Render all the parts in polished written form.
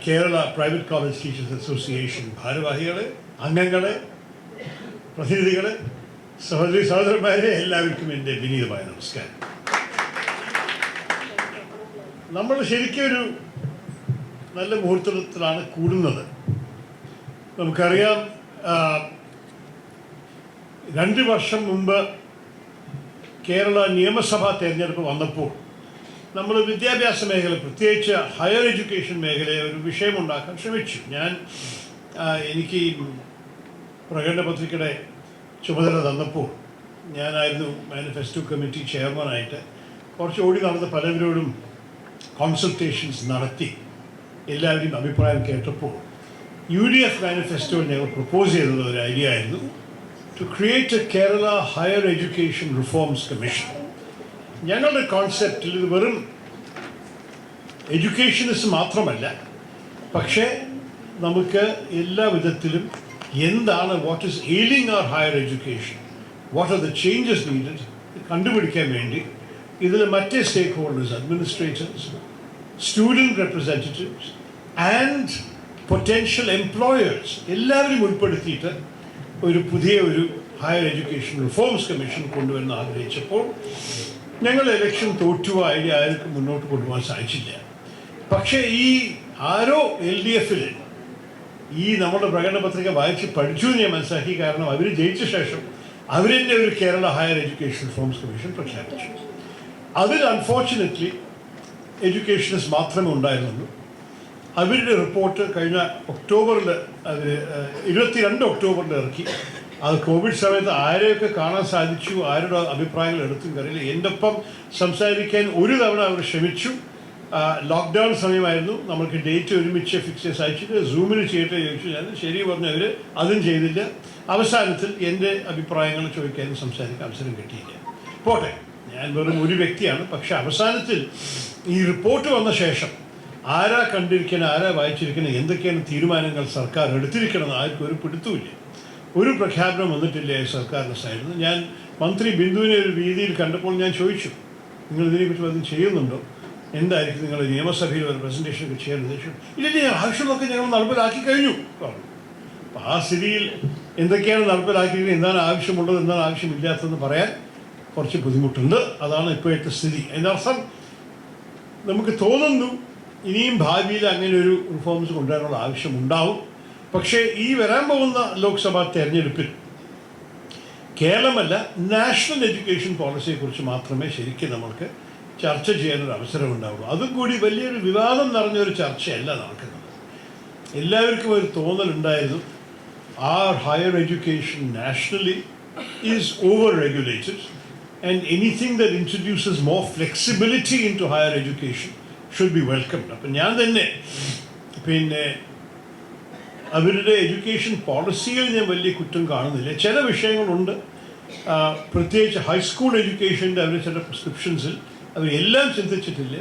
Kerala private college teachers association ഭാരവാഹികളെ, അംഗങ്ങളെ, പ്രതിനിധികളെ, സഹോദരി സഹോദരന്മാരെ, എല്ലാവർക്കും എൻ്റെ വിനീതമായ നമസ്കാരം. നമ്മൾ ശരിക്കും ഒരു നല്ല മുഹൂർത്തത്തിലാണ് കൂടുന്നത്. നമുക്കറിയാം, 2 വർഷം മുമ്പ് കേരള നിയമസഭാ തെരഞ്ഞെടുപ്പ് വന്നപ്പോൾ നമ്മൾ വിദ്യാഭ്യാസ മേഖല, പ്രത്യേകിച്ച് ഹയർ എഡ്യൂക്കേഷൻ മേഖലയെ ഒരു വിഷയമുണ്ടാക്കാൻ ശ്രമിച്ചു. എനിക്ക് ഈ പ്രകടന പത്രികയുടെ ചുമതല തന്നപ്പോൾ ഞാനായിരുന്നു മാനിഫെസ്റ്റോ കമ്മിറ്റി ചെയർമാനായിട്ട് കുറച്ച് ഓടി നടന്ന പലവരോടും കോൺസൾട്ടേഷൻസ് നടത്തി എല്ലാവരുടെയും അഭിപ്രായം കേട്ടപ്പോൾ UDF മാനിഫെസ്റ്റോയിൽ ഞങ്ങൾ പ്രപ്പോസ് ചെയ്തത് ഒരു ഐഡിയ ആയിരുന്നു, to create a Kerala higher education reforms commission. ഞങ്ങളുടെ കോൺസെപ്റ്റിൽ ഇത് വെറും എഡ്യൂക്കേഷനിസ്റ്റ് മാത്രമല്ല, പക്ഷേ നമുക്ക് എല്ലാ വിധത്തിലും എന്താണ്, what is ailing our higher education, what are the changes needed കണ്ടുപിടിക്കാൻ വേണ്ടി ഇതിൽ മറ്റേ stakeholders, administrators, student representatives and potential employers എല്ലാവരും ഉൾപ്പെടുത്തിയിട്ട് ഒരു പുതിയ ഹയർ എഡ്യൂക്കേഷൻ റിഫോംസ് കമ്മീഷൻ കൊണ്ടുവരുന്ന ആഗ്രഹിച്ചപ്പോൾ ഞങ്ങൾ ഇലക്ഷൻ തോറ്റു, ഐഡിയ ആർക്കും മുന്നോട്ട് കൊണ്ടുപോകാൻ സാധിച്ചില്ല. പക്ഷേ ഈ ആരോ LDFിൽ ഈ നമ്മുടെ പ്രകടന പത്രിക വായിച്ച് പഠിച്ചു എന്ന് ഞാൻ മനസ്സിലാക്കി. കാരണം അവർ ജയിച്ച ശേഷം അവരെന്നെ ഒരു Kerala higher education reforms commission പ്രഖ്യാപിച്ചു. അതിൽ അൺഫോർച്ചുനേറ്റ്ലി എഡ്യൂക്കേഷനിസ്റ്റ് മാത്രമേ ഉണ്ടായിരുന്നുള്ളൂ. അവരുടെ റിപ്പോർട്ട് കഴിഞ്ഞ ഒക്ടോബറിൽ, അവർ 22 ഒക്ടോബറിൽ ഇറക്കി. അത് കോവിഡ് സമയത്ത് ആരെയൊക്കെ കാണാൻ സാധിച്ചു, ആരുടെ അഭിപ്രായങ്ങൾ എടുത്തും കറിയില്ല. എൻ്റെ ഒപ്പം സംസാരിക്കാൻ ഒരു തവണ അവർ ശ്രമിച്ചു. ലോക്ക്ഡൗൺ സമയമായിരുന്നു, നമ്മൾക്ക് ഡേറ്റ് ഒരുമിച്ച് ഫിക്സ് ചെയ്ത് അയച്ചിട്ട് സൂമിൽ ചെയ്തിട്ട് ചോദിച്ചു. ഞാൻ ശരി പറഞ്ഞു, അവർ അതും ചെയ്തില്ല. അവസാനത്തിൽ എൻ്റെ അഭിപ്രായങ്ങൾ ചോദിക്കാനും സംസാരിക്കാൻ അവസരം കിട്ടിയില്ല. പോട്ടെ, ഞാൻ വെറും ഒരു വ്യക്തിയാണ്. പക്ഷെ അവസാനത്തിൽ ഈ റിപ്പോർട്ട് വന്ന ശേഷം ആരാ കണ്ടിരിക്കണം, ആരാ വായിച്ചിരിക്കണം, എന്തൊക്കെയാണ് തീരുമാനങ്ങൾ സർക്കാർ എടുത്തിരിക്കണമെന്ന് ആർക്കും ഒരു പിടുത്തുമില്ല. ഒരു പ്രഖ്യാപനം വന്നിട്ടില്ല സർക്കാരിൻ്റെ സൈഡിൽ നിന്ന്. ഞാൻ മന്ത്രി ബിന്ദുവിനെ ഒരു രീതിയിൽ കണ്ടപ്പോൾ ഞാൻ ചോദിച്ചു, നിങ്ങൾ ഇതിനെപ്പറ്റി വല്ലതും ചെയ്യുന്നുണ്ടോ, എന്തായിരിക്കും നിങ്ങൾ നിയമസഭയിൽ ഒരു പ്രസൻറ്റേഷൻ ഒക്കെ ചെയ്യാൻ ഉദ്ദേശിച്ചു? ഇല്ലെങ്കിൽ ആവശ്യമൊക്കെ ഞങ്ങൾ നടപ്പിലാക്കി കഴിഞ്ഞു പറഞ്ഞു. അപ്പോൾ ആ സ്ഥിതിയിൽ എന്തൊക്കെയാണ് നടപ്പിലാക്കിയത്, എന്താണ് ആവശ്യമുള്ളത്, എന്താണ് ആവശ്യമില്ലാത്തതെന്ന് പറയാൻ കുറച്ച് ബുദ്ധിമുട്ടുണ്ട്. അതാണ് ഇപ്പോഴത്തെ സ്ഥിതി. അതിൻ്റെ അർത്ഥം നമുക്ക് തോന്നുന്നു ഇനിയും ഭാവിയിൽ അങ്ങനെ ഒരു റിഫോംസ് കൊണ്ടുവരാനുള്ള ആവശ്യമുണ്ടാവും. പക്ഷേ ഈ വരാൻ പോകുന്ന ലോക്സഭാ തെരഞ്ഞെടുപ്പിൽ കേരളമല്ല, നാഷണൽ എഡ്യൂക്കേഷൻ പോളിസിയെക്കുറിച്ച് മാത്രമേ ശരിക്കും നമ്മൾക്ക് ചർച്ച ചെയ്യാനൊരു അവസരം ഉണ്ടാവുള്ളൂ. അതും കൂടി വലിയൊരു വിവാദം നിറഞ്ഞൊരു ചർച്ചയല്ല നടക്കുന്നത്. എല്ലാവർക്കും ഒരു തോന്നലുണ്ടായിരുന്നു, our higher education nationally is over-regulated and anything that introduces more flexibility into higher education should be welcomed. അപ്പം ഞാൻ തന്നെ പിന്നെ അവരുടെ എഡ്യൂക്കേഷൻ പോളിസിയിൽ ഞാൻ വലിയ കുറ്റം കാണുന്നില്ല. ചില വിഷയങ്ങളുണ്ട്, പ്രത്യേകിച്ച് ഹൈസ്കൂൾ എഡ്യൂക്കേഷൻ്റെ അവർ ചില പ്രിസ്ക്രിപ്ഷൻസിൽ അവരെല്ലാം ചിന്തിച്ചിട്ടില്ല.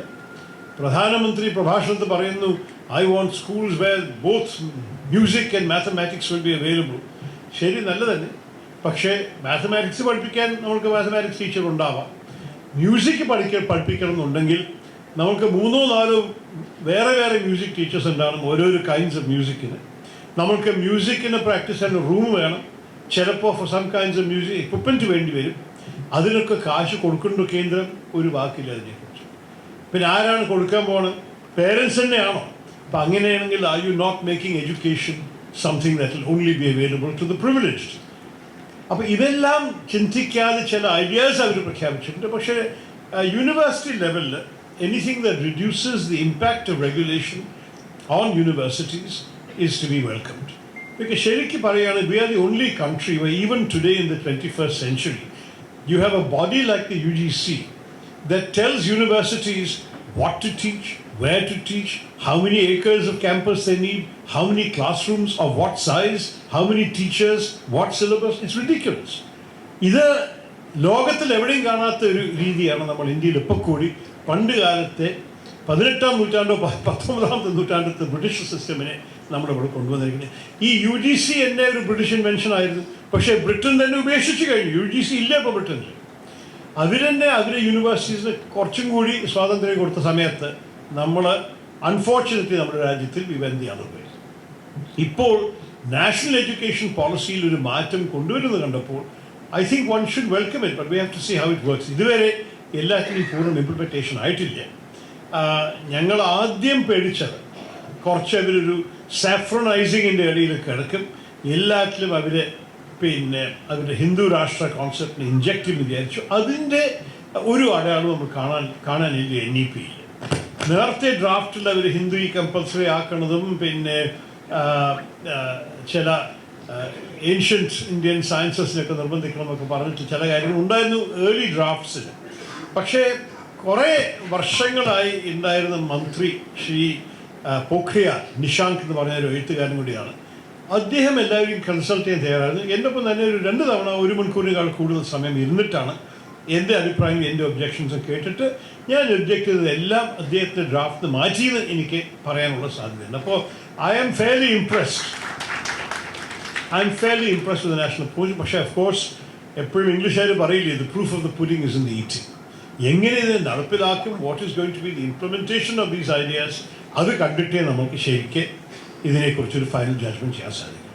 പ്രധാനമന്ത്രി പ്രഭാഷണത്തിൽ പറയുന്നു, I want schools where both music and mathematics will be available. ശരി, നല്ല തന്നെ. പക്ഷേ മാത്തമാറ്റിക്സ് പഠിപ്പിക്കാൻ നമുക്ക് മാത്തമാറ്റിക്സ് ടീച്ചർ ഉണ്ടാവാം. മ്യൂസിക് പഠിപ്പിക്കണം എന്നുണ്ടെങ്കിൽ നമുക്ക് 3-4 വേറെ മ്യൂസിക് ടീച്ചേഴ്സ് ഉണ്ടാകണം, ഓരോരോ കൈൻഡ്സ് ഓഫ് മ്യൂസിക്കിന്. നമുക്ക് മ്യൂസിക്കിന് പ്രാക്ടീസ് ചെയ്യാൻ റൂം വേണം. ചിലപ്പോൾ for some kinds of music equipment വേണ്ടി വരും. അതിനൊക്കെ കാശ് കൊടുക്കേണ്ട കേന്ദ്രം ഒരു വാക്കില്ല അതിനെക്കുറിച്ച്. പിന്നെ ആരാണ് കൊടുക്കാൻ പോകുന്നത്? പേരൻസ് തന്നെയാണോ? അപ്പം അങ്ങനെയാണെങ്കിൽ are you not making education something that will only be available to the privileged? അപ്പോൾ ഇതെല്ലാം ചിന്തിക്കാതെ ചില ഐഡിയാസ് അവർ പ്രഖ്യാപിച്ചിട്ടുണ്ട്. പക്ഷേ യൂണിവേഴ്സിറ്റി ലെവലിൽ anything that reduces the impact of regulation on universities is to be welcomed. Because ശരിക്കും പറയുകയാണ്, we are the only country where even today in the 21st century you have a body like the UGC that tells universities what to teach, where to teach, how many acres of campus they need, how many classrooms of what size, how many teachers, what syllabus. It's ridiculous. ഇത് ലോകത്തിൽ എവിടെയും കാണാത്ത ഒരു രീതിയാണ് നമ്മൾ ഇന്ത്യയിൽ ഇപ്പോൾ കൂടി. പണ്ട് കാലത്തെ 18-ാം നൂറ്റാണ്ടോ 19-ാമത്തെ നൂറ്റാണ്ടത്തെ ബ്രിട്ടീഷ് സിസ്റ്റമിനെ നമ്മളിവിടെ കൊണ്ടുവന്നിരിക്കുന്നത്. ഈ UGC എന്നെ ഒരു ബ്രിട്ടീഷ് ഇൻവെൻഷൻ ആയിരുന്നു. പക്ഷേ ബ്രിട്ടൻ തന്നെ ഉപേക്ഷിച്ച് കഴിഞ്ഞു. UGC ഇല്ല ഇപ്പോൾ ബ്രിട്ടനിൽ. അവർ യൂണിവേഴ്സിറ്റീസിന് കുറച്ചും കൂടി സ്വാതന്ത്ര്യം കൊടുത്ത സമയത്ത് നമ്മൾ അൺഫോർച്ചുനേറ്റ്ലി നമ്മുടെ രാജ്യത്തിൽ we went the other way. ഇപ്പോൾ നാഷണൽ എഡ്യൂക്കേഷൻ പോളിസിയിൽ ഒരു മാറ്റം കൊണ്ടുവരുന്നത് കണ്ടപ്പോൾ I think one should welcome it, but we have to see how it works. ഇതുവരെ എല്ലാത്തിനും പൂർണ്ണ ഇംപ്ലിമെൻറ്റേഷൻ ആയിട്ടില്ല. ഞങ്ങൾ ആദ്യം പേടിച്ചത് കുറച്ച് അവരൊരു സാഫ്രണൈസിങ്ങിൻ്റെ ഇടയിൽ കിടക്കും, എല്ലാറ്റിലും അവരെ അവരുടെ ഹിന്ദു രാഷ്ട്ര കോൺസെപ്റ്റിനെ ഇൻജക്റ്റ് ചെയ്യുമെന്ന് വിചാരിച്ചു. അതിൻ്റെ ഒരു അടയാളം നമ്മൾ കാണാനില്ല NEP. നേരത്തെ ഡ്രാഫ്റ്റിൽ അവർ ഹിന്ദു കമ്പൽസറി ആക്കണതും ചില ഏൻഷ്യൻറ്റ് ഇന്ത്യൻ സയൻസസിനൊക്കെ നിർബന്ധിക്കണമെന്നൊക്കെ പറഞ്ഞിട്ട് ചില കാര്യങ്ങൾ ഉണ്ടായിരുന്നു ഏർലി ഡ്രാഫ്റ്റ്സിൽ. പക്ഷേ കുറേ വർഷങ്ങളായി ഉണ്ടായിരുന്ന മന്ത്രി ശ്രീ പോഖ്രിയാൽ നിഷാങ്ക് എന്ന് പറഞ്ഞ ഒരു എഴുത്തുകാരൻ കൂടിയാണ്. അദ്ദേഹം എല്ലാവരെയും കൺസൾട്ട് ചെയ്യാൻ തയ്യാറായിരുന്നു. എൻ്റെ ഒപ്പം തന്നെ ഒരു 2 തവണ 1 മണിക്കൂറിനേക്കാൾ കൂടുതൽ സമയം ഇരുന്നിട്ടാണ് എൻ്റെ അഭിപ്രായം എൻ്റെ ഒബ്ജെക്ഷൻസും കേട്ടിട്ട് ഞാൻ ഒബ്ജക്റ്റ് ചെയ്തതെല്ലാം അദ്ദേഹത്തിൻ്റെ ഡ്രാഫ്റ്റ് മാറ്റിയെന്ന് എനിക്ക് പറയാനുള്ള സാധ്യതയുണ്ട്. അപ്പോൾ I am fairly impressed with the national policy. പക്ഷേ ഓഫ് കോഴ്സ് എപ്പോഴും ഇംഗ്ലീഷുകാർ പറയില്ലേ, the proof of the pudding is in the eating. എങ്ങനെ ഇത് നടപ്പിലാക്കും, what is going to be the implementation of these ideas, അത് കണ്ടിട്ടേ നമുക്ക് ശരിക്ക് ഇതിനെക്കുറിച്ചൊരു ഫൈനൽ ജഡ്ജ്മെൻറ്റ് ചെയ്യാൻ സാധിക്കും.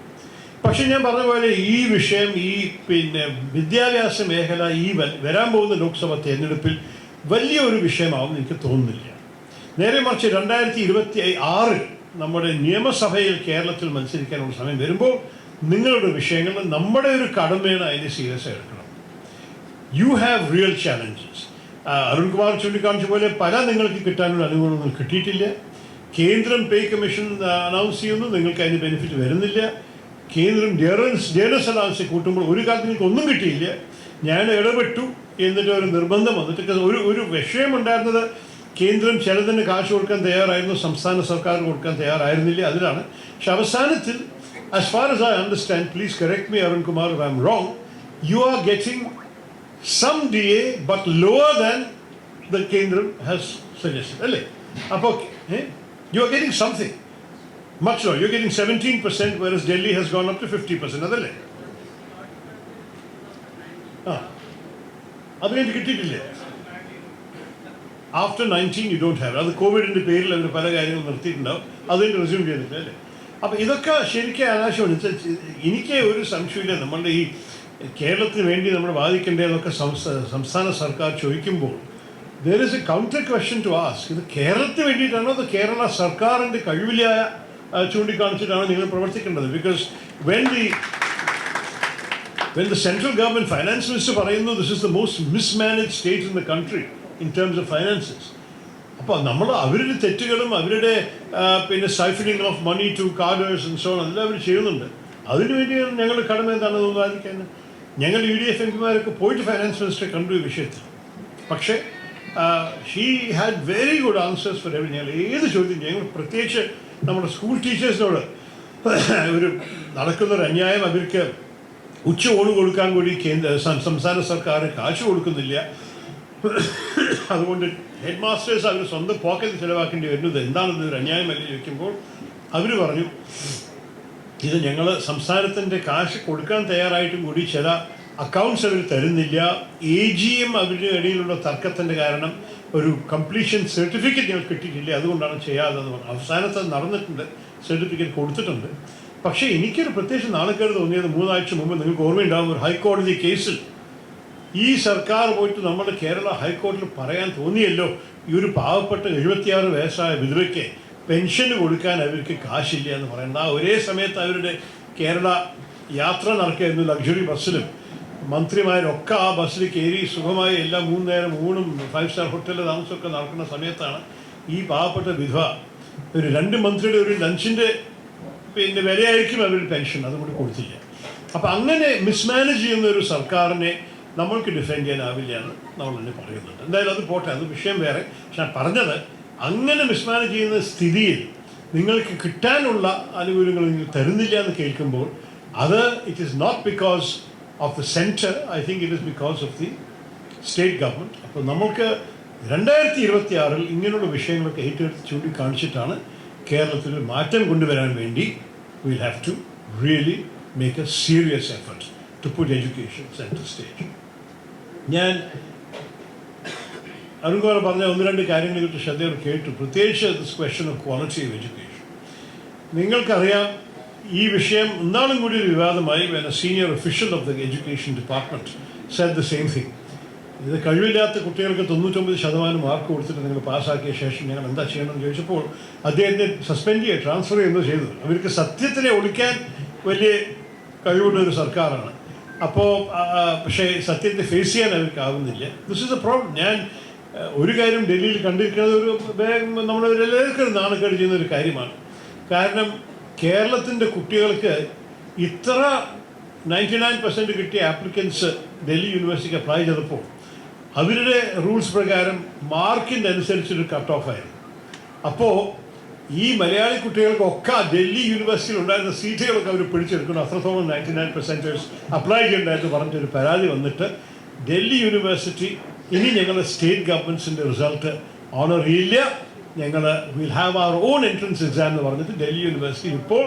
പക്ഷേ ഞാൻ പറഞ്ഞ പോലെ ഈ വിഷയം വിദ്യാഭ്യാസ മേഖല വരാൻ പോകുന്ന ലോക്സഭാ തെരഞ്ഞെടുപ്പിൽ വലിയൊരു വിഷയമാവുമെന്ന് എനിക്ക് തോന്നുന്നില്ല. നേരെ മറിച്ച് 2026 നമ്മുടെ നിയമസഭയിൽ കേരളത്തിൽ മത്സരിക്കാനുള്ള സമയം വരുമ്പോൾ നിങ്ങളുടെ വിഷയങ്ങൾ നമ്മുടെ ഒരു കടമയാണ്, അതിനെ സീരിയസ് ആയി എടുക്കണം. You have real challenges. Arunkumar ചൂണ്ടിക്കാണിച്ച പോലെ പല നിങ്ങൾക്ക് കിട്ടാനുള്ള അനുകൂലങ്ങൾ കിട്ടിയിട്ടില്ല. കേന്ദ്രം പേ കമ്മീഷൻ അനൗൺസ് ചെയ്യുന്നു, നിങ്ങൾക്ക് അതിന് ബെനിഫിറ്റ് വരുന്നില്ല. കേന്ദ്രം ജേർണൽസ് അലവൻസ് കൂട്ടുമ്പോൾ ഒരു കാലത്ത് നിങ്ങൾക്ക് ഒന്നും കിട്ടിയില്ല. ഞാൻ ഇടപെട്ടു എന്നിട്ട് ഒരു നിർബന്ധം വന്നിട്ട് ഒരു വിഷയമുണ്ടായിരുന്നത് കേന്ദ്രം ചിലതിന് കാശ് കൊടുക്കാൻ തയ്യാറായിരുന്നു, സംസ്ഥാന സർക്കാർ കൊടുക്കാൻ തയ്യാറായിരുന്നില്ല. അതിലാണ്. പക്ഷെ അവസാനത്തിൽ as far as I understand, please correct me Arun Kumar if I am wrong, you are getting some DA but lower than the Kendram has suggested. Alle? You are getting something much lower. You are getting 17%, whereas Delhi has gone up to 50%. Adale? Adu endu kittitilla. After 19 you don't have. Adu COVID inde peril avaru pala karyangal nirthittundav. Adu resume cheyidilla alle. അപ്പോൾ ഇതൊക്കെ ശരിക്കും അനാവശ്യമാണ്. എനിക്ക് ഒരു സംശയമില്ല, നമ്മളുടെ ഈ കേരളത്തിന് വേണ്ടി നമ്മൾ വാദിക്കേണ്ടതെന്നൊക്കെ സംസ്ഥാന സർക്കാർ ചോദിക്കുമ്പോൾ there is a counter question to ask. ഇത് കേരളത്തിന് വേണ്ടിയിട്ടാണോ അത് കേരള സർക്കാരിൻ്റെ കഴിവില്ലായ ചൂണ്ടിക്കാണിച്ചിട്ടാണോ നിങ്ങൾ പ്രവർത്തിക്കേണ്ടത്? Because when the central government finance minister പറയുന്നു this is the most mismanaged state in the country in terms of finances. അപ്പോൾ നമ്മൾ അവരുടെ തെറ്റുകളും അവരുടെ siphoning of money to cadres and so on അതെല്ലാം അവർ ചെയ്യുന്നുണ്ട്. അതിനുവേണ്ടി ഞങ്ങളുടെ കടമ എന്താണെന്ന് വാദിക്കാൻ ഞങ്ങൾ UDF MPമാരൊക്കെ പോയിട്ട് ഫൈനാൻസ് മിനിസ്റ്ററെ കണ്ടു ഈ വിഷയത്തിൽ. പക്ഷേ she had very good answers for every. ഞങ്ങൾ ഏത് ചോദ്യം ഞങ്ങൾ പ്രത്യേകിച്ച് നമ്മുടെ സ്കൂൾ ടീച്ചേഴ്സിനോട് ഒരു നടക്കുന്നൊരു അന്യായം, അവർക്ക് ഉച്ചഊണ് കൊടുക്കാൻ കൂടി സംസ്ഥാന സർക്കാർ കാശ് കൊടുക്കുന്നില്ല. അതുകൊണ്ട് ഹെഡ് മാസ്റ്റേഴ്സ് അവർ സ്വന്തം പോക്കറ്റ് ചിലവാക്കേണ്ടി വരുന്നത് എന്താണെന്ന് ഒരു അന്യായമല്ലേ ചോദിക്കുമ്പോൾ അവർ പറഞ്ഞു ഇത് ഞങ്ങൾ സംസ്ഥാനത്തിൻ്റെ കാശ് കൊടുക്കാൻ തയ്യാറായിട്ടും കൂടി ചില അക്കൗണ്ട്സ് അവർ തരുന്നില്ല. AGM അവരുടെ ഇടയിലുള്ള തർക്കത്തിൻ്റെ കാരണം ഒരു കംപ്ലീഷൻ സർട്ടിഫിക്കറ്റ് ഞങ്ങൾ കിട്ടിയിട്ടില്ല, അതുകൊണ്ടാണ് ചെയ്യാതെന്ന് പറഞ്ഞു. അവസാനത്ത് നടന്നിട്ടുണ്ട്, സർട്ടിഫിക്കറ്റ് കൊടുത്തിട്ടുണ്ട്. പക്ഷേ എനിക്കൊരു പ്രത്യേകിച്ച് നാണക്കേട് തോന്നിയത് 3 ആഴ്ച മുമ്പ് നിങ്ങൾക്ക് ഓർമ്മയുണ്ടാകും, ഒരു ഹൈക്കോടതി കേസിൽ ഈ സർക്കാർ പോയിട്ട് നമ്മുടെ കേരള ഹൈക്കോടതിയിൽ പറയാൻ തോന്നിയല്ലോ ഈ ഒരു പാവപ്പെട്ട 76 വയസ്സായ വിധവയ്ക്ക് പെൻഷന് കൊടുക്കാൻ അവർക്ക് കാശില്ല എന്ന് പറയുന്നത്. ആ ഒരേ സമയത്ത് അവരുടെ കേരള യാത്ര നടക്കുകയായിരുന്നു ലക്ഷറി ബസ്സിലും. മന്ത്രിമാരൊക്കെ ആ ബസ്സിൽ കയറി സുഖമായി എല്ലാ 3 നേരം ഊണും 5 സ്റ്റാർ ഹോട്ടലിൽ താമസമൊക്കെ നടക്കുന്ന സമയത്താണ് ഈ പാവപ്പെട്ട വിധവ ഒരു 2 മന്ത്രിയുടെ ഒരു ലഞ്ചിൻ്റെ വിലയായിരിക്കും അവരുടെ പെൻഷൻ, അതുകൊണ്ട് കൊടുത്തില്ല. അപ്പം അങ്ങനെ മിസ്മാനേജ് ചെയ്യുന്ന ഒരു സർക്കാരിനെ നമ്മൾക്ക് ഡിഫെൻഡ് ചെയ്യാനാവില്ല എന്ന് നമ്മൾ തന്നെ പറയുന്നുണ്ട്. എന്തായാലും അത് പോട്ടെ, അത് വിഷയം വേറെ. പക്ഷെ ഞാൻ പറഞ്ഞത് അങ്ങനെ മിസ്മാനേജ് ചെയ്യുന്ന സ്ഥിതിയിൽ നിങ്ങൾക്ക് കിട്ടാനുള്ള ആനുകൂല്യങ്ങൾ നിങ്ങൾ തരുന്നില്ല എന്ന് കേൾക്കുമ്പോൾ അത് it is not because of the centre, I think it is because of the state government. അപ്പോൾ നമുക്ക് 2026 ഇങ്ങനെയുള്ള വിഷയങ്ങളൊക്കെ ഏറ്റെടുത്ത് ചൂണ്ടിക്കാണിച്ചിട്ടാണ് കേരളത്തിൽ മാറ്റം കൊണ്ടുവരാൻ വേണ്ടി will have to really make a serious effort to put education centre stage. ഞാൻ അരുൺകുമാർ പറഞ്ഞ ഒന്ന് രണ്ട് കാര്യങ്ങളെക്കുറിച്ച് ശ്രദ്ധയോടെ കേട്ടു, പ്രത്യേകിച്ച് this question of quality of education. നിങ്ങൾക്കറിയാം ഈ വിഷയം ഒന്നാളും കൂടി ഒരു വിവാദമായി. when a senior official of the education department said the same thing. ഇത് കഴിവില്ലാത്ത കുട്ടികൾക്ക് 99% മാർക്ക് കൊടുത്തിട്ട് നിങ്ങൾ പാസ്സാക്കിയ ശേഷം ഞങ്ങൾ എന്താ ചെയ്യണമെന്ന് ചോദിച്ചപ്പോൾ അദ്ദേഹത്തെ സസ്പെൻഡ് ചെയ്യുക, ട്രാൻസ്ഫർ ചെയ്യുന്നത് ചെയ്തത്. അവർക്ക് സത്യത്തിനെ ഒളിക്കാൻ വലിയ കഴിവുള്ള ഒരു സർക്കാരാണ്. അപ്പോൾ പക്ഷേ സത്യത്തെ ഫേസ് ചെയ്യാൻ അവർക്കാവുന്നില്ല. This is a problem. ഞാൻ ഒരു കാര്യം ഡൽഹിയിൽ കണ്ടിരിക്കുന്നത് നമ്മളെല്ലാവർക്കും നാണക്കേട് ചെയ്യുന്ന ഒരു കാര്യമാണ്. കാരണം കേരളത്തിൻ്റെ കുട്ടികൾക്ക് ഇത്ര 99% കിട്ടിയ ആപ്ലിക്കൻസ് ഡൽഹി യൂണിവേഴ്സിറ്റിക്ക് അപ്ലൈ ചെയ്തപ്പോൾ അവരുടെ റൂൾസ് പ്രകാരം മാർക്കിൻ്റെ അനുസരിച്ചൊരു കട്ട് ഓഫ് ആയിരുന്നു. അപ്പോൾ ഈ മലയാളി കുട്ടികൾക്കൊക്കെ ഡൽഹി യൂണിവേഴ്സിറ്റിയിൽ ഉണ്ടായിരുന്ന സീറ്റുകളൊക്കെ അവർ പിടിച്ചെടുക്കണം. അത്രത്തോളം 99% അപ്ലൈ ചെയ്യണ്ടായിട്ട് പറഞ്ഞിട്ടൊരു പരാതി വന്നിട്ട് ഡൽഹി യൂണിവേഴ്സിറ്റി ഇനി ഞങ്ങളുടെ സ്റ്റേറ്റ് ഗവൺമെൻറ്റ്സിൻ്റെ റിസൾട്ട് ഓണർ ചെയ്യില്ല, ഞങ്ങൾ will have our own entrance exam എന്ന് പറഞ്ഞിട്ട് ഡൽഹി യൂണിവേഴ്സിറ്റി ഇപ്പോൾ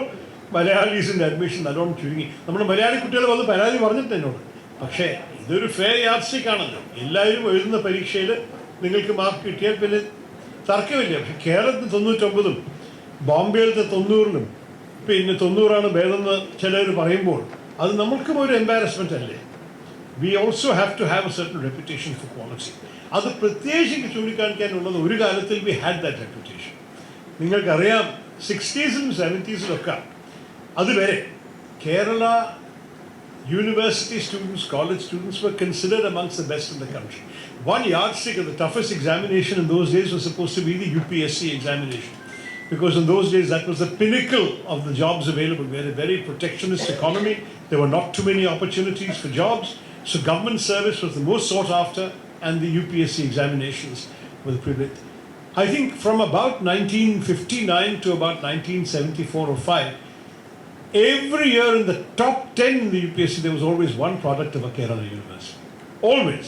മലയാളീസിൻ്റെ അഡ്മിഷൻ നല്ലോണം ചുരുങ്ങി. നമ്മുടെ മലയാളി കുട്ടികൾ വന്ന് പരാതി പറഞ്ഞിട്ട് എന്നോട്. പക്ഷേ ഇതൊരു ഫെയർ യാർഡ്സ്റ്റിക് ആണല്ലോ. എല്ലാവരും എഴുതുന്ന പരീക്ഷയിൽ നിങ്ങൾക്ക് മാർക്ക് കിട്ടിയാൽ പിന്നെ തർക്കമില്ല. പക്ഷെ കേരളത്തിൽ 99 ബോംബെയിലത്തെ 90 പിന്നെ 90 ഭേദമെന്ന് ചിലർ പറയുമ്പോൾ അത് നമ്മൾക്കും ഒരു എംബാരസ്മെൻ്റ് അല്ലേ. We also have to have a certain reputation for quality. അത് പ്രത്യേകിച്ച് ചൂണ്ടിക്കാണിക്കാനുള്ളത് ഒരു കാലത്തിൽ വി ഹാഡ് ദാറ്റ് റെപ്യൂട്ടേഷൻ. നിങ്ങൾക്കറിയാം 60s and 70s അതുവരെ Kerala university students, college students were considered amongst the best in the country. One yardstick of the toughest examination in those days was supposed to be the UPSC examination, because in those days that was the pinnacle of the jobs available. We had a very protectionist economy. There were not too many opportunities for jobs, so government service was the most sought after, and the UPSC examinations were the privilege. I think from about 1959 to about 1974 or 5, every year in the top 10 in the UPSC, there was always one product of a Kerala university. Always.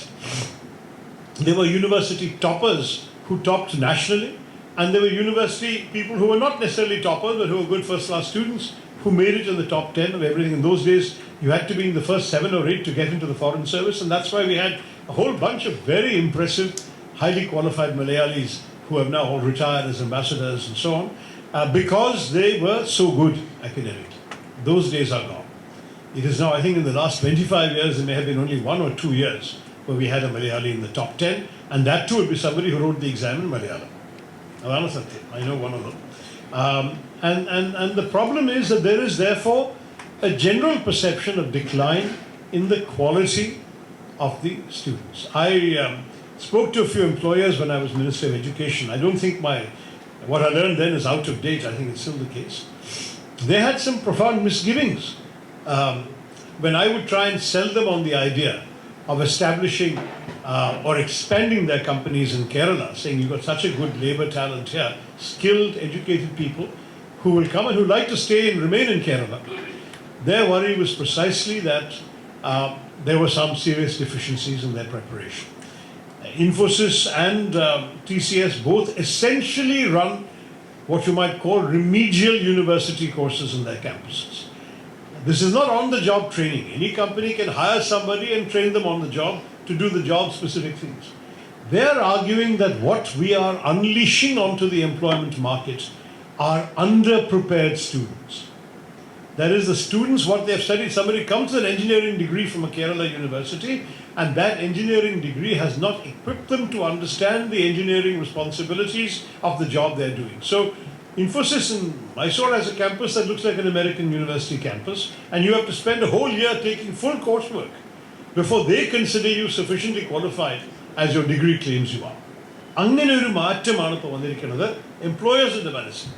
There were university toppers who topped nationally, and there were university people who were not necessarily toppers, but who were good first-class students who made it in the top 10 of everything. In those days, you had to be in the first 7 or 8 to get into the foreign service, and that's why we had a whole bunch of very impressive, highly qualified Malayalis who have now all retired as ambassadors and so on, because they were so good academically. Those days are gone. It is now, I think in the last 25 years, there may have been only 1 or 2 years where we had a Malayali in the top 10, and that too would be somebody who wrote the exam in Malayalam. Adana Satya, I know one of them. And the problem is that there is therefore a general perception of decline in the quality of the students. I spoke to a few employers when I was Minister of Education. I don't think what I learned then is out of date. I think it's still the case. They had some profound misgivings when I would try and sell them on the idea of establishing or expanding their companies in Kerala, saying you've got such a good labor talent here, skilled, educated people who will come and who like to stay and remain in Kerala. Their worry was precisely that there were some serious deficiencies in their preparation. Infosys and TCS both essentially run what you might call remedial university courses in their campuses. This is not on-the-job training. Any company can hire somebody and train them on the job to do the job-specific things. They are arguing that what we are unleashing onto the employment market are underprepared students. That is, the students, what they have studied, somebody comes with an engineering degree from a Kerala university, and that engineering degree has not equipped them to understand the engineering responsibilities of the job they're doing. So Infosys in Mysore has a campus that looks like an American university campus, and you have to spend a whole year taking full coursework before they consider you sufficiently qualified as your degree claims you are. അങ്ങനെ ഒരു മാറ്റമാണ് ഇപ്പോൾ വന്നിരിക്കുന്നത് എംപ്ലോയേഴ്സിൻ്റെ മനസ്സിൽ.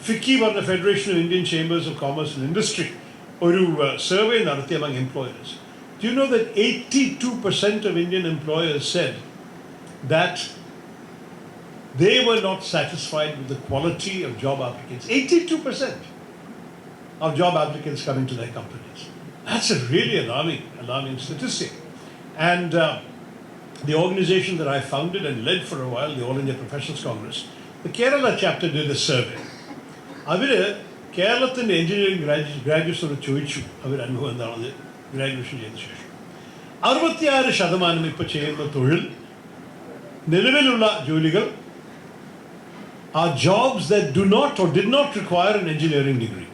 FICCI പറഞ്ഞ federation of Indian chambers of commerce and industry ഒരു survey നടത്തി among employers. Do you know that 82% of Indian employers said that they were not satisfied with the quality of job applicants? 82% of job applicants coming to their companies. That's a really alarming statistic. And the organization that I founded and led for a while, the All India Professionals Congress, the Kerala chapter did a survey. അവർ കേരളത്തിൻ്റെ engineering ഗ്രാജുവേറ്റ്സോട് ചോദിച്ചു അവരുടെ അനുഭവം എന്താണത് graduation ചെയ്ത ശേഷം. 66% ഇപ്പോൾ ചെയ്യുന്ന തൊഴിൽ നിലവിലുള്ള ജോലികൾ are jobs that do not or did not require an engineering degree.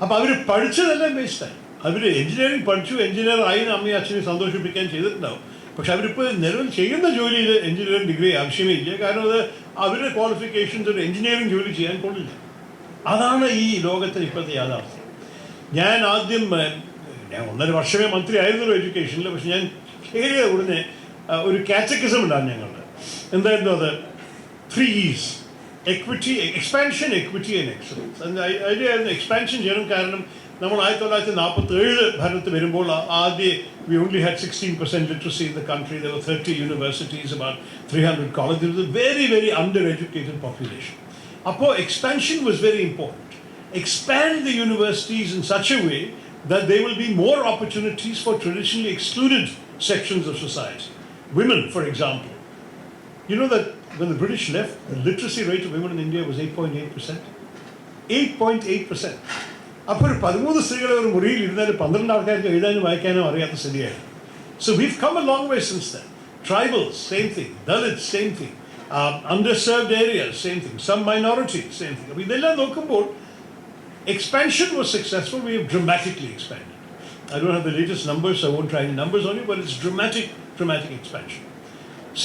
അപ്പോൾ അവർ പഠിച്ചതെല്ലാം വേസ്റ്റായി. അവർ എഞ്ചിനീയറിംഗ് പഠിച്ചു, എഞ്ചിനീയർ ആയി അമ്മയും അച്ഛനെ സന്തോഷിപ്പിക്കാൻ ചെയ്തിട്ടുണ്ടാവും. പക്ഷെ അവരിപ്പോൾ നിലവിൽ ചെയ്യുന്ന ജോലിയിൽ എഞ്ചിനീയറിംഗ് ഡിഗ്രി ആവശ്യമേ ഇല്ല. കാരണം അത് അവരുടെ ക്വാളിഫിക്കേഷൻസ് ഒരു എഞ്ചിനീയറിംഗ് ജോലി ചെയ്യാൻ കൊള്ളില്ല. അതാണ് ഈ ലോകത്തിന് ഇപ്പോഴത്തെ യാഥാർത്ഥ്യം. ഞാൻ ആദ്യം ഞാൻ 1.5 വർഷമേ മന്ത്രി ആയിരുന്നല്ലോ എഡ്യൂക്കേഷനിൽ. പക്ഷെ ഞാൻ കയറിയ ഉടനെ ഒരു കാറ്റക്കിസം ഉണ്ടാകും ഞങ്ങളുടെ. എന്തായിരുന്നു അത്? 3 E's: equity, expansion, equity and excellence. Idea ആയിരുന്നു എക്സ്പാൻഷൻ ചെയ്യണം. കാരണം നമ്മൾ 1947 ഭരണത്തിൽ വരുമ്പോൾ we only had 16% literacy in the country. There were 30 universities, about 300 colleges. It was a very, very undereducated population. അപ്പോൾ expansion was very important. Expand the universities in such a way that there will be more opportunities for traditionally excluded sections of society. Women, for example. You know that when the British left, the literacy rate of women in India was 8.8%. 8.8%. അപ്പോൾ ഒരു 13 സ്ത്രീകളെ ഒരു മുറിയിൽ ഇരുന്നാലും 12 ആൾക്കാർക്ക് എഴുതാനും വായിക്കാനും അറിയാത്ത സ്ഥിതിയായിരുന്നു. So we've come a long way since then. Tribals, same thing. Dalits, same thing. Underserved areas, same thing. Some minorities, same thing. അപ്പോൾ ഇതെല്ലാം നോക്കുമ്പോൾ expansion was successful. We have dramatically expanded. I don't have the latest numbers, so I won't try any numbers on you, but it's dramatic expansion.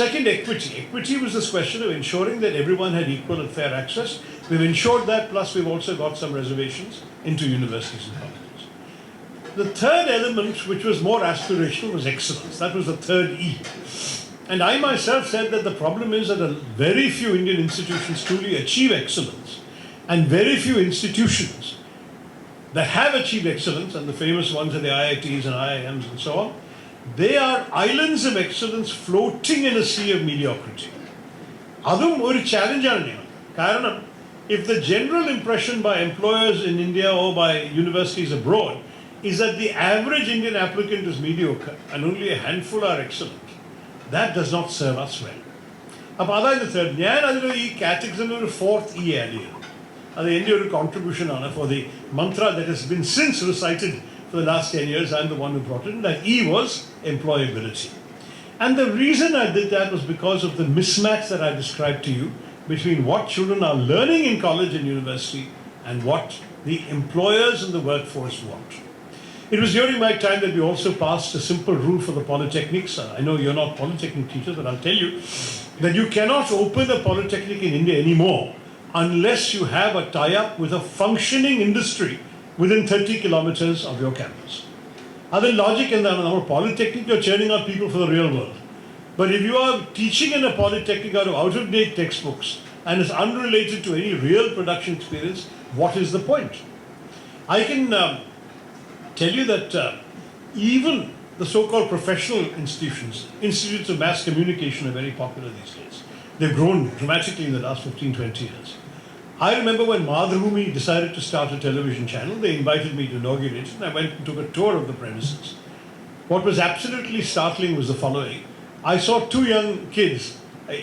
Second, equity. Equity was this question of ensuring that everyone had equal and fair access. We've ensured that, plus we've also got some reservations into universities and colleges. The third element, which was more aspirational, was excellence. That was the third E. And I myself said that the problem is that very few Indian institutions truly achieve excellence, and very few institutions that have achieved excellence, and the famous ones are the IITs and IIMs and so on, they are islands of excellence floating in a sea of mediocrity. അതും ഒരു ചാലഞ്ചാണ് ഞങ്ങൾ. കാരണം if the general impression by employers in India or by universities abroad is that the average Indian applicant is mediocre and only a handful are excellent, that does not serve us well. അപ്പോൾ അതായത് third. ഞാൻ അതിൽ ഈ കാറ്റഗറിയിൽ ഒരു 4th E add ചെയ്തു. അത് എൻ്റെ ഒരു കോൺട്രിബ്യൂഷൻ ആണ് for the mantra that has been since recited for the last 10 years. I'm the one who brought it in. That E was employability. And the reason I did that was because of the mismatch that I described to you between what children are learning in college and university and what the employers and the workforce want. It was during my time that we also passed a simple rule for the polytechnics. I know you're not polytechnic teachers, but I'll tell you that you cannot open a polytechnic in India anymore unless you have a tie-up with a functioning industry within 30 kilometers of your campus. Other logic in that, our polytechnic, you're churning out people for the real world. But if you are teaching in a polytechnic out of date textbooks and is unrelated to any real production experience, what is the point? I can tell you that even the so-called professional institutions, institutes of mass communication, are very popular these days. They've grown dramatically in the last 15-20 years. I remember when Madhubhumi decided to start a television channel, they invited me to inaugurate it, and I went and took a tour of the premises. What was absolutely startling was the following. I saw 2 young kids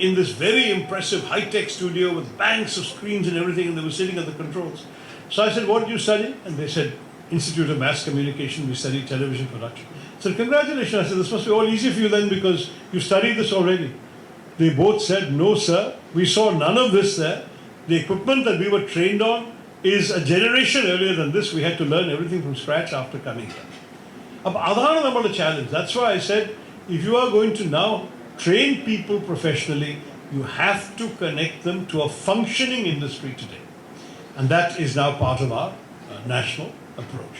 in this very impressive high-tech studio with banks of screens and everything, and they were sitting at the controls. So I said, what did you study? And they said, Institute of Mass Communication, we study television production. I said, congratulations. I said, this must be all easy for you then because you studied this already. They both said, no sir, we saw none of this there. The equipment that we were trained on is a generation earlier than this. We had to learn everything from scratch after coming here. That's the challenge. That's why I said, if you are going to now train people professionally, you have to connect them to a functioning industry today. And that is now part of our national approach.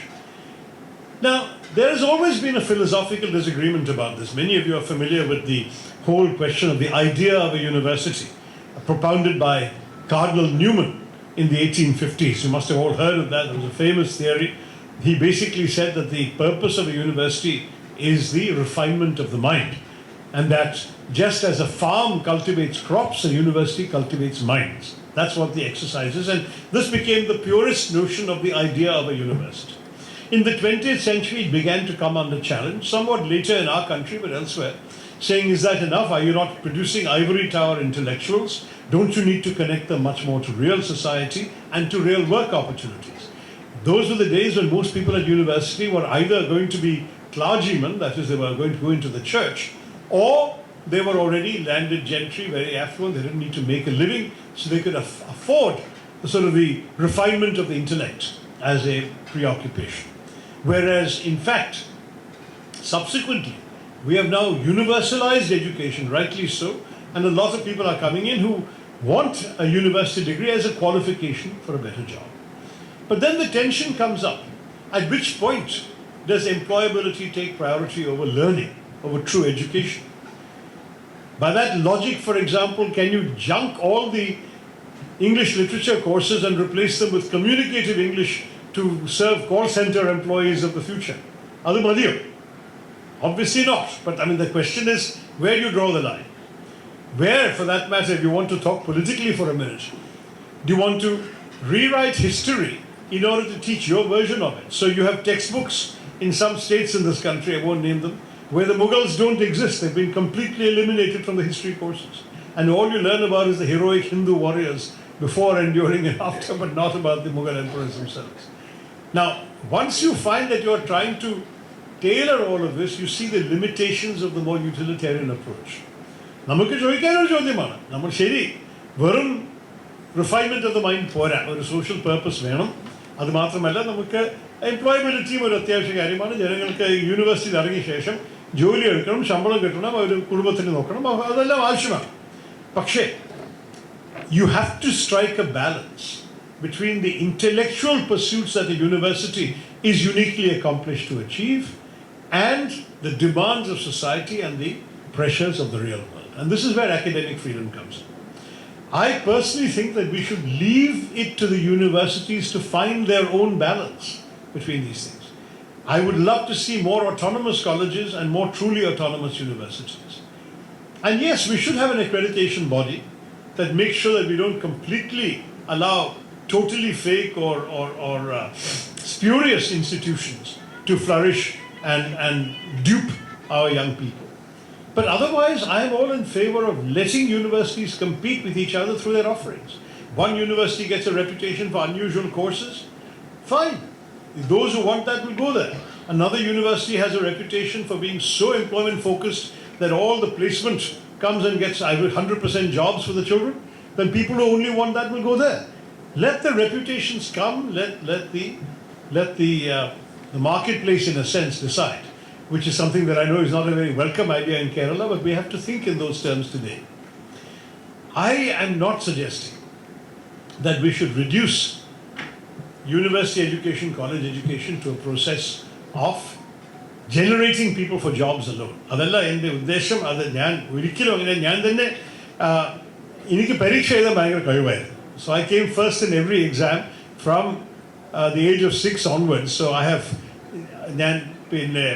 Now, there has always been a philosophical disagreement about this. Many of you are familiar with the whole question of the idea of a university, propounded by Cardinal Newman in the 1850s. You must have all heard of that. There was a famous theory. He basically said that the purpose of a university is the refinement of the mind, and that just as a farm cultivates crops, a university cultivates minds. That's what the exercise is, and this became the purest notion of the idea of a university. In the 20th century, it began to come under challenge, somewhat later in our country, but elsewhere, saying, is that enough? Are you not producing ivory tower intellectuals? Don't you need to connect them much more to real society and to real work opportunities? Those were the days when most people at university were either going to be clergymen, that is, they were going to go into the church, or they were already landed gentry, very affluent. They didn't need to make a living, so they could afford the sort of the refinement of the intellect as a preoccupation. Whereas, in fact, subsequently, we have now universalized education, rightly so, and a lot of people are coming in who want a university degree as a qualification for a better job. But then the tension comes up. At which point does employability take priority over learning, over true education? By that logic, for example, can you junk all the English literature courses and replace them with communicative English to serve call center employees of the future? Adu madhiyo? Obviously not. But I mean, the question is, where do you draw the line? Where, for that matter, if you want to talk politically for a minute, do you want to rewrite history in order to teach your version of it? So you have textbooks in some states in this country, I won't name them, where the Mughals don't exist. They've been completely eliminated from the history courses. And all you learn about is the heroic Hindu warriors before and during and after, but not about the Mughal emperors themselves. Now, once you find that you're trying to tailor all of this, you see the limitations of the more utilitarian approach. നമുക്ക് ചോദിക്കാനൊരു ചോദ്യമാണ്. നമ്മൾ ശരി വെറും refinement of the mind പോരാ, ഒരു social purpose വേണം. അത് മാത്രമല്ല, നമുക്ക് എംപ്ലോയബിലിറ്റിയും ഒരു അത്യാവശ്യ കാര്യമാണ്. ജനങ്ങൾക്ക് യൂണിവേഴ്സിറ്റിയിൽ ഇറങ്ങിയ ശേഷം ജോലി എടുക്കണം, ശമ്പളം കിട്ടണം, ഒരു കുടുംബത്തിന് നോക്കണം, അതെല്ലാം ആവശ്യമാണ്. പക്ഷേ you have to strike a balance between the intellectual pursuits that a university is uniquely accomplished to achieve and the demands of society and the pressures of the real world. And this is where academic freedom comes in. I personally think that we should leave it to the universities to find their own balance between these things. I would love to see more autonomous colleges and more truly autonomous universities. And yes, we should have an accreditation body that makes sure that we don't completely allow totally fake or spurious institutions to flourish and dupe our young people. But otherwise, I am all in favor of letting universities compete with each other through their offerings. One university gets a reputation for unusual courses, fine. Those who want that will go there. Another university has a reputation for being so employment focused that all the placement comes and gets 100% jobs for the children, then people who only want that will go there. Let the reputations come, let the marketplace in a sense decide, which is something that I know is not a very welcome idea in Kerala, but we have to think in those terms today. I am not suggesting that we should reduce university education, college education to a process of generating people for jobs alone. അതല്ല എൻ്റെ ഉദ്ദേശം. അത് ഞാൻ ഒരിക്കലും അങ്ങനെ, ഞാൻ തന്നെ എനിക്ക് പരീക്ഷ എഴുതാൻ ഭയങ്കര കഴിവായിരുന്നു. So I came first in every exam from the age of 6 onwards. So I have, ഞാൻ പിന്നെ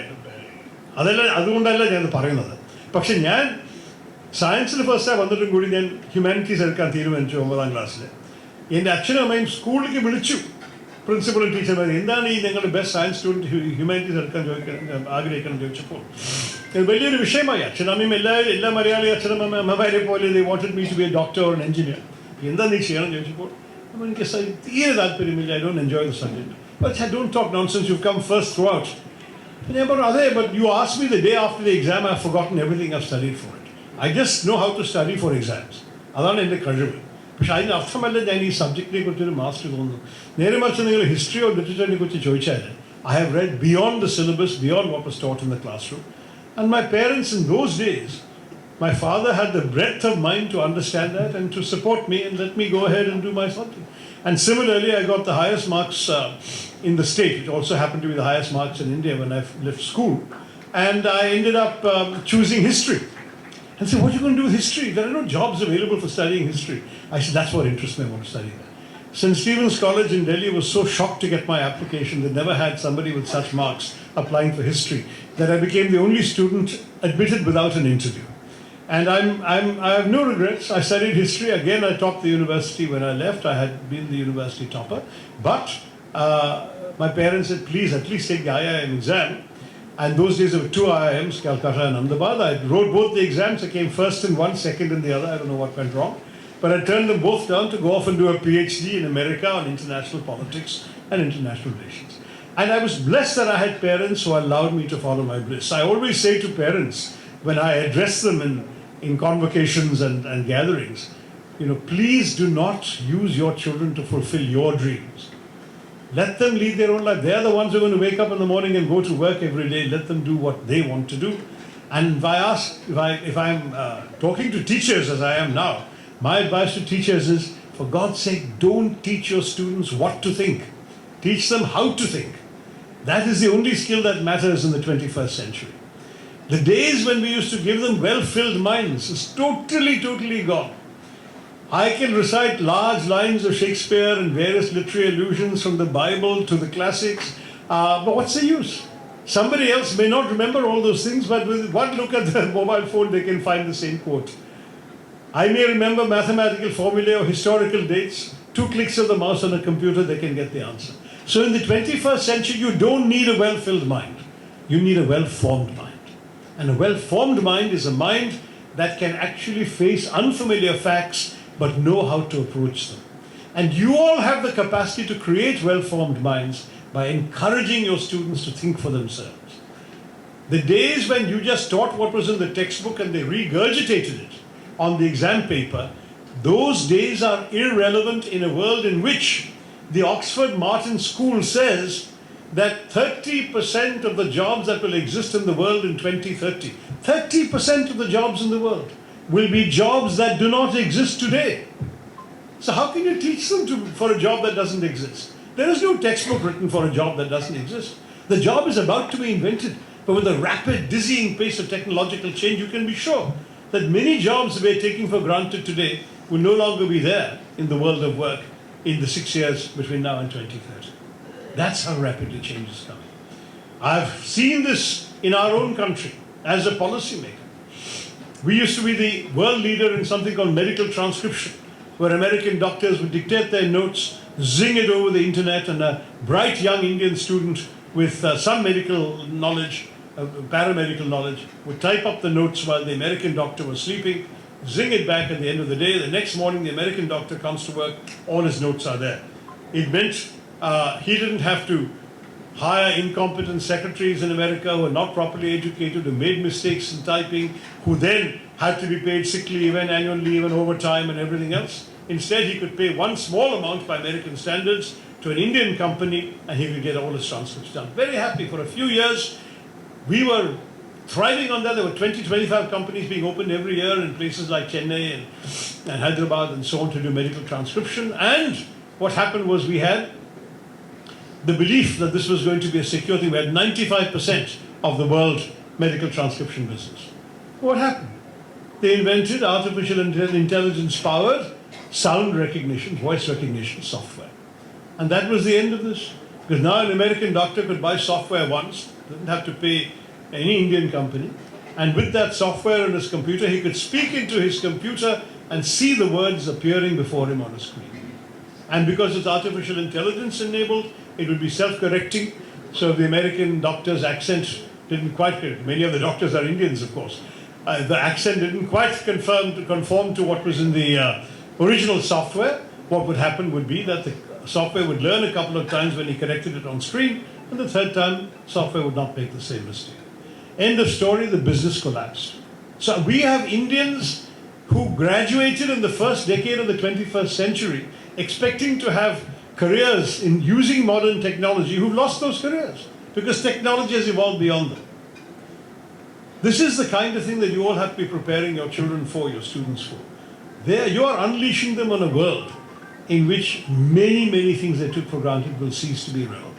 അതല്ല, അതുകൊണ്ടല്ല ഞാൻ പറയുന്നത്. പക്ഷെ ഞാൻ സയൻസിൽ ഫസ്റ്റായി വന്നിട്ടും കൂടി ഞാൻ ഹ്യൂമാനിറ്റീസ് എടുക്കാൻ തീരുമാനിച്ചു 9ാം ക്ലാസ്സിൽ. എൻ്റെ അച്ഛനും അമ്മയും സ്കൂളിലേക്ക് വിളിച്ചു, പ്രിൻസിപ്പളും ടീച്ചർമാർ, എന്താണ് ഈ ഞങ്ങളുടെ ബെസ്റ്റ് സയൻസ് സ്റ്റുഡൻറ്റ് ഹ്യൂമാനിറ്റീസ് എടുക്കാൻ ആഗ്രഹിക്കണം ചോദിച്ചപ്പോൾ വലിയൊരു വിഷയമായി. അച്ഛനമ്മയും എല്ലാ മലയാളി അച്ഛനമ്മമാരെ പോലെ they wanted me to be a doctor or an engineer. എന്താ നീ ചെയ്യണം ചോദിച്ചപ്പോൾ എനിക്ക് തീരെ താല്പര്യമില്ല, I don't enjoy the subject. But I don't talk nonsense, you've come first throughout. But you asked me the day after the exam, I've forgotten everything I've studied for it. I just know how to study for exams. അതാണ് എൻ്റെ കഴിവ്. പക്ഷെ അതിന് അർത്ഥമല്ല ഞാൻ ഈ സബ്ജക്റ്റിനെ കുറിച്ചൊരു master തോന്നുന്നു. നേരെ മറിച്ച് നിങ്ങൾ ഹിസ്റ്ററിയോ ലിറ്ററേച്ചറിനെ കുറിച്ച് ചോദിച്ചാൽ I have read beyond the syllabus, beyond what was taught in the classroom. And my parents in those days, my father had the breadth of mind to understand that and to support me and let me go ahead and do my subject. And similarly, I got the highest marks in the state, which also happened to be the highest marks in India when I left school. And I ended up choosing history. And said, what are you going to do with history? There are no jobs available for studying history. I said, that's what interests me, I want to study that. St. Stephen's College in Delhi was so shocked to get my application. They never had somebody with such marks applying for history that I became the only student admitted without an interview. And I have no regrets. I studied history. Again, I topped the university when I left. I had been the university topper. But my parents said, please, at least take the IIM exam. And those days there were 2 IIMs, Calcutta and Ahmedabad. I wrote both the exams. I came first in one, second in the other. I don't know what went wrong. But I turned them both down to go off and do a PhD in America on international politics and international relations. And I was blessed that I had parents who allowed me to follow my bliss. I always say to parents, when I address them in convocations and gatherings, please do not use your children to fulfill your dreams. Let them lead their own life. They are the ones who are going to wake up in the morning and go to work every day. Let them do what they want to do. And if I'm talking to teachers as I am now, my advice to teachers is, for God's sake, don't teach your students what to think. Teach them how to think. That is the only skill that matters in the 21st century. The days when we used to give them well-filled minds is totally, totally gone. I can recite large lines of Shakespeare and various literary allusions from the Bible to the classics, but what's the use? Somebody else may not remember all those things, but with one look at their mobile phone, they can find the same quote. I may remember mathematical formulae or historical dates. 2 clicks of the mouse on a computer, they can get the answer. So in the 21st century, you don't need a well-filled mind. You need a well-formed mind. And a well-formed mind is a mind that can actually face unfamiliar facts but know how to approach them. And you all have the capacity to create well-formed minds by encouraging your students to think for themselves. The days when you just taught what was in the textbook and they regurgitated it on the exam paper, those days are irrelevant in a world in which the Oxford Martin School says that 30% of the jobs that will exist in the world in 2030, 30% of the jobs in the world will be jobs that do not exist today. So how can you teach them for a job that doesn't exist? There is no textbook written for a job that doesn't exist. The job is about to be invented, but with the rapid, dizzying pace of technological change, you can be sure that many jobs we're taking for granted today will no longer be there in the world of work in the 6 years between now and 2030. That's how rapidly change is coming. I've seen this in our own country as a policymaker. We used to be the world leader in something called medical transcription, where American doctors would dictate their notes, zing it over the internet, and a bright young Indian student with some medical knowledge, paramedical knowledge, would type up the notes while the American doctor was sleeping, zing it back at the end of the day. The next morning, the American doctor comes to work, all his notes are there. It meant he didn't have to hire incompetent secretaries in America who were not properly educated, who made mistakes in typing, who then had to be paid sick leave and annual leave and overtime and everything else. Instead, he could pay one small amount by American standards to an Indian company and he could get all his transcripts done. Very happy. For a few years, we were thriving on that. There were 20, 25 companies being opened every year in places like Chennai and Hyderabad and so on to do medical transcription. And what happened was we had the belief that this was going to be a secure thing. We had 95% of the world medical transcription business. What happened? They invented artificial intelligence-powered sound recognition, voice recognition software. And that was the end of this. Because now an American doctor could buy software once, didn't have to pay any Indian company. And with that software on his computer, he could speak into his computer and see the words appearing before him on a screen. And because it's artificial intelligence enabled, it would be self-correcting. So if the American doctor's accent didn't quite, many of the doctors are Indians, of course. The accent didn't quite conform to what was in the original software. What would happen would be that the software would learn a couple of times when he corrected it on screen, and the third time, software would not make the same mistake. End of story, the business collapsed. So we have Indians who graduated in the first decade of the 21st century expecting to have careers in using modern technology who've lost those careers because technology has evolved beyond them. This is the kind of thing that you all have to be preparing your children for, your students for. You are unleashing them on a world in which many, many things they took for granted will cease to be relevant.